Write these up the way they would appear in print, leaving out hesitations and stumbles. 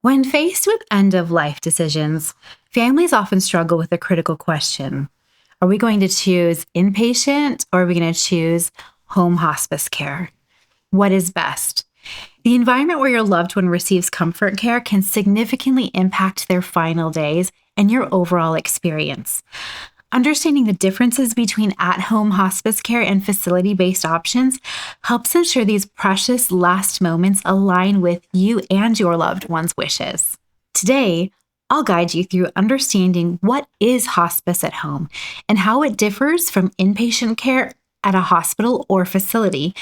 When faced with end of life decisions, families often struggle with a critical question. Are we going to choose inpatient or are we going to choose home hospice care? What is best? The environment where your loved one receives comfort care can significantly impact their final days and your overall experience. Understanding the differences between at home hospice care and facility based options helps ensure these precious last moments align with you and your loved one's wishes. Today, I'll guide you through understanding what is hospice at home and how it differs from inpatient care at a hospital or facility,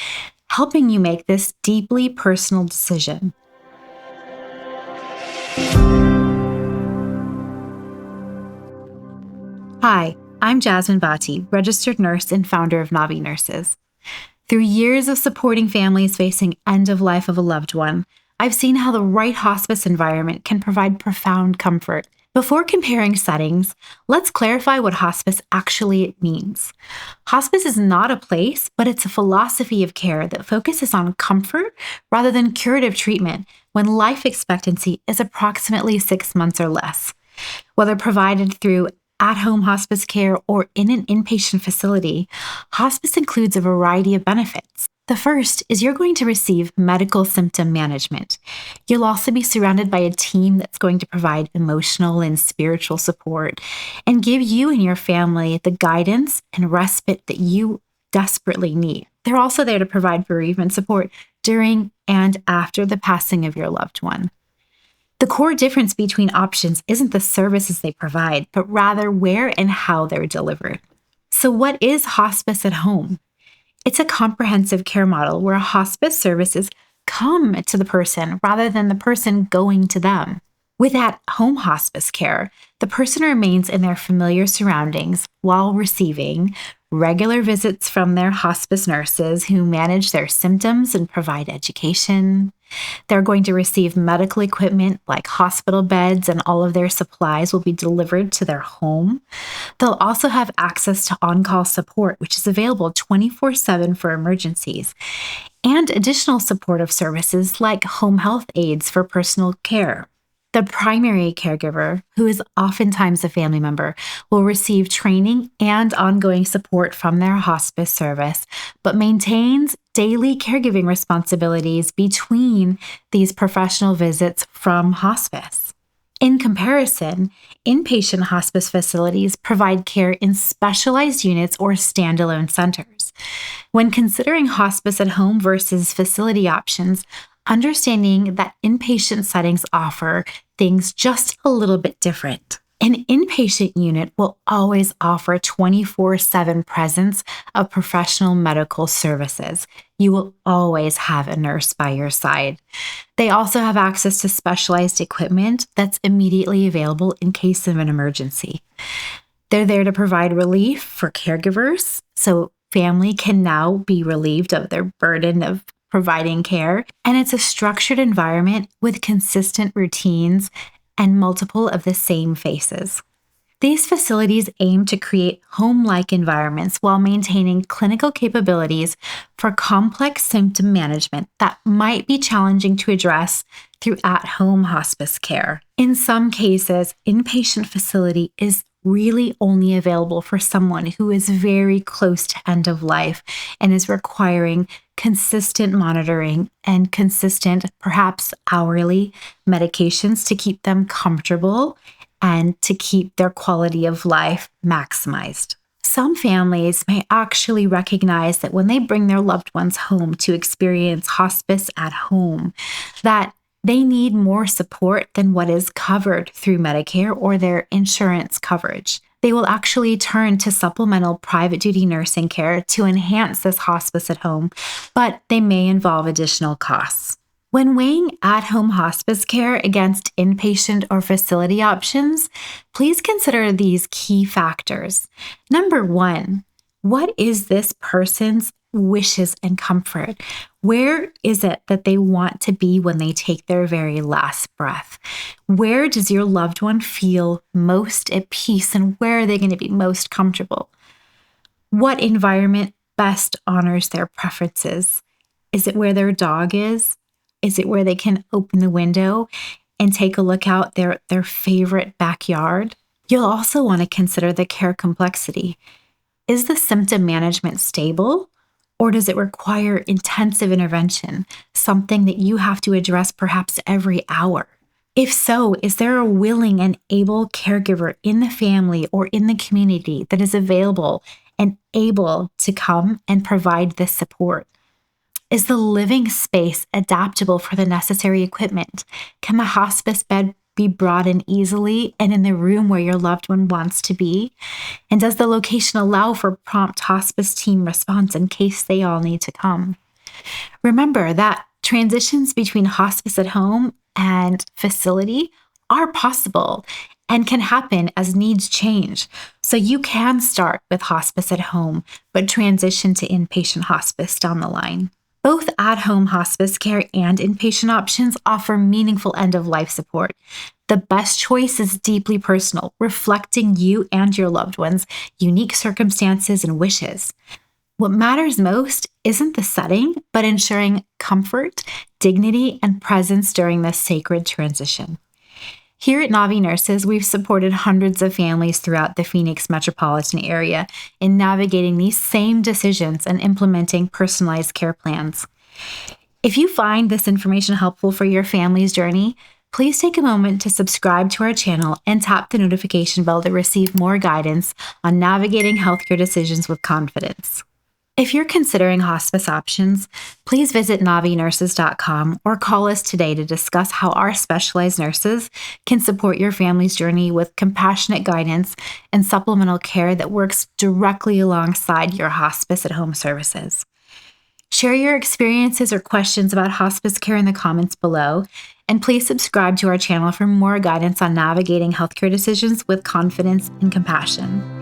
helping you make this deeply personal decision. Hi, I'm Jasmine Bhatti, registered nurse and founder of Navi Nurses. Through years of supporting families facing end of life of a loved one, I've seen how the right hospice environment can provide profound comfort. Before comparing settings, let's clarify what hospice actually means. Hospice is not a place, but it's a philosophy of care that focuses on comfort rather than curative treatment when life expectancy is approximately 6 months or less. Whether provided through at-home hospice care or in an inpatient facility, hospice includes a variety of benefits. The first is you're going to receive medical symptom management. You'll also be surrounded by a team that's going to provide emotional and spiritual support and give you and your family the guidance and respite that you desperately need. They're also there to provide bereavement support during and after the passing of your loved one. The core difference between options isn't the services they provide, but rather where and how they're delivered. So what is hospice at home? It's a comprehensive care model where hospice services come to the person rather than the person going to them. With at-home hospice care, the person remains in their familiar surroundings while receiving regular visits from their hospice nurses who manage their symptoms and provide education. They're going to receive medical equipment like hospital beds, and all of their supplies will be delivered to their home. They'll also have access to on-call support, which is available 24/7 for emergencies, and additional supportive services like home health aides for personal care. The primary caregiver, who is oftentimes a family member, will receive training and ongoing support from their hospice service, but maintains daily caregiving responsibilities between these professional visits from hospice. In comparison, inpatient hospice facilities provide care in specialized units or standalone centers. When considering hospice at home versus facility options, understanding that inpatient settings offer things just a little bit different. An inpatient unit will always offer 24/7 presence of professional medical services. You will always have a nurse by your side. They also have access to specialized equipment that's immediately available in case of an emergency. They're there to provide relief for caregivers, so family can now be relieved of their burden of providing care, and it's a structured environment with consistent routines and multiple of the same faces. These facilities aim to create home-like environments while maintaining clinical capabilities for complex symptom management that might be challenging to address through at-home hospice care. In some cases, inpatient facility is really only available for someone who is very close to end of life and is requiring consistent monitoring and consistent, perhaps hourly, medications to keep them comfortable and to keep their quality of life maximized. Some families may actually recognize that when they bring their loved ones home to experience hospice at home, that they need more support than what is covered through Medicare or their insurance coverage. They will actually turn to supplemental private duty nursing care to enhance this hospice at home, but they may involve additional costs. When weighing at-home hospice care against inpatient or facility options, please consider these key factors. Number 1, what is this person's wishes and comfort? Where is it that they want to be when they take their very last breath? Where does your loved one feel most at peace, and where are they going to be most comfortable? What environment best honors their preferences? Is it where their dog is? Is it where they can open the window and take a look out their favorite backyard, you'll also want to consider the care complexity. Is the symptom management stable, or does it require intensive intervention, something that you have to address perhaps every hour? If so, is there a willing and able caregiver in the family or in the community that is available and able to come and provide this support? Is the living space adaptable for the necessary equipment? Can the hospice bed be brought in easily and in the room where your loved one wants to be? And does the location allow for prompt hospice team response in case they all need to come? Remember that transitions between hospice at home and facility are possible and can happen as needs change. So you can start with hospice at home, but transition to inpatient hospice down the line. Both at-home hospice care and inpatient options offer meaningful end-of-life support. The best choice is deeply personal, reflecting you and your loved one's unique circumstances and wishes. What matters most isn't the setting, but ensuring comfort, dignity, and presence during this sacred transition. Here at Navi Nurses, we've supported hundreds of families throughout the Phoenix metropolitan area in navigating these same decisions and implementing personalized care plans. If you find this information helpful for your family's journey, please take a moment to subscribe to our channel and tap the notification bell to receive more guidance on navigating healthcare decisions with confidence. If you're considering hospice options, please visit navinurses.com or call us today to discuss how our specialized nurses can support your family's journey with compassionate guidance and supplemental care that works directly alongside your hospice at home services. Share your experiences or questions about hospice care in the comments below, and please subscribe to our channel for more guidance on navigating healthcare decisions with confidence and compassion.